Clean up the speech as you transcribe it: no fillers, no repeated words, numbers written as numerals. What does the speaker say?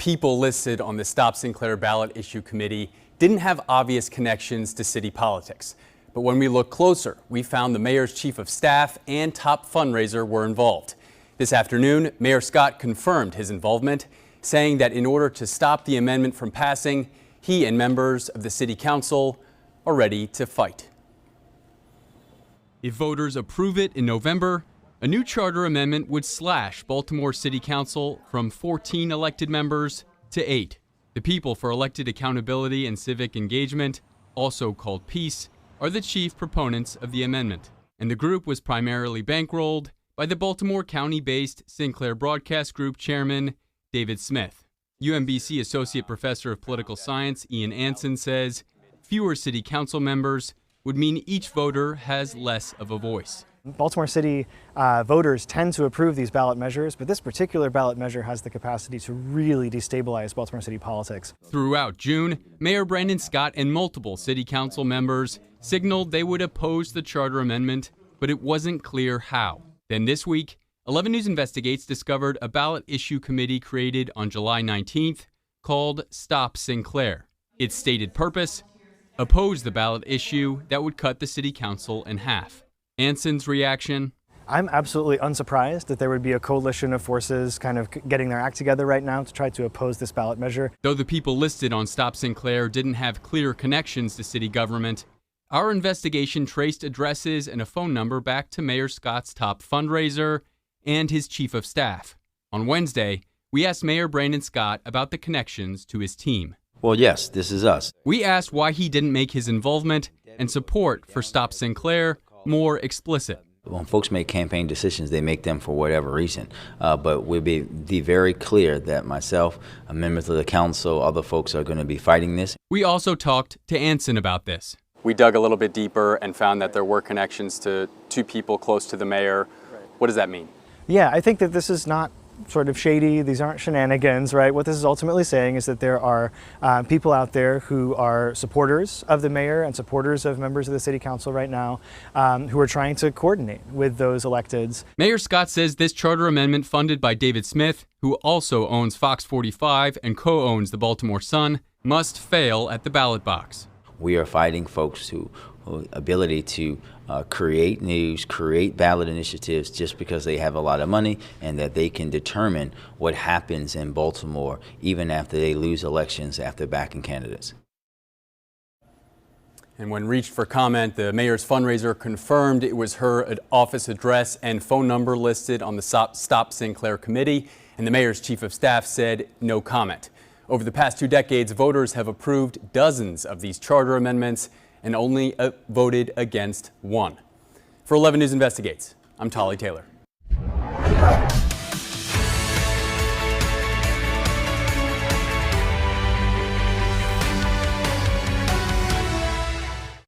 people listed on the Stop Sinclair ballot issue committee didn't have obvious connections to city politics. But when we looked closer, we found the mayor's chief of staff and top fundraiser were involved. This afternoon, Mayor Scott confirmed his involvement, saying that in order to stop the amendment from passing, he and members of the city council are ready to fight. If voters approve it in November, a new charter amendment would slash Baltimore City Council from 14 elected members to 8. The People for Elected Accountability and Civic Engagement, also called PEACE, are the chief proponents of the amendment. And the group was primarily bankrolled by the Baltimore County-based Sinclair Broadcast Group chairman, David Smith. UMBC Associate Professor of Political Science Ian Anson says fewer city council members would mean each voter has less of a voice. Baltimore City voters tend to approve these ballot measures, but this particular ballot measure has the capacity to really destabilize Baltimore City politics. Throughout June, Mayor Brandon Scott and multiple city council members signaled they would oppose the charter amendment, but it wasn't clear how. Then this week, 11 News Investigates discovered a ballot issue committee created on July 19th called Stop Sinclair. Its stated purpose: oppose the ballot issue that would cut the city council in half. Anson's reaction: I'm absolutely unsurprised that there would be a coalition of forces kind of getting their act together right now to try to oppose this ballot measure. Though the people listed on Stop Sinclair didn't have clear connections to city government, our investigation traced addresses and a phone number back to Mayor Scott's top fundraiser and his chief of staff. On Wednesday, we asked Mayor Brandon Scott about the connections to his team. Well, yes, this is us. We asked why he didn't make his involvement and support for Stop Sinclair more explicit. When folks make campaign decisions, they make them for whatever reason. But we'll be very clear that myself, members of the council, other folks are going to be fighting this. We also talked to Anson about this. We dug a little bit deeper and found that there were connections to two people close to the mayor. What does that mean? Yeah, I think that this is not sort of shady. These aren't shenanigans, right? What this is ultimately saying is that there are people out there who are supporters of the mayor and supporters of members of the city council right now who are trying to coordinate with those electeds. Mayor Scott says this charter amendment, funded by David Smith, who also owns Fox 45 and co-owns the Baltimore Sun, must fail at the ballot box. We are fighting folks who ability to create news, create ballot initiatives just because they have a lot of money and that they can determine what happens in Baltimore even after they lose elections after backing candidates. And when reached for comment, the mayor's fundraiser confirmed it was her office address and phone number listed on the Stop Sinclair committee, and the mayor's chief of staff said no comment. Over the past 2 decades, voters have approved dozens of these charter amendments and only voted against one. For 11 News Investigates, I'm Tolly Taylor.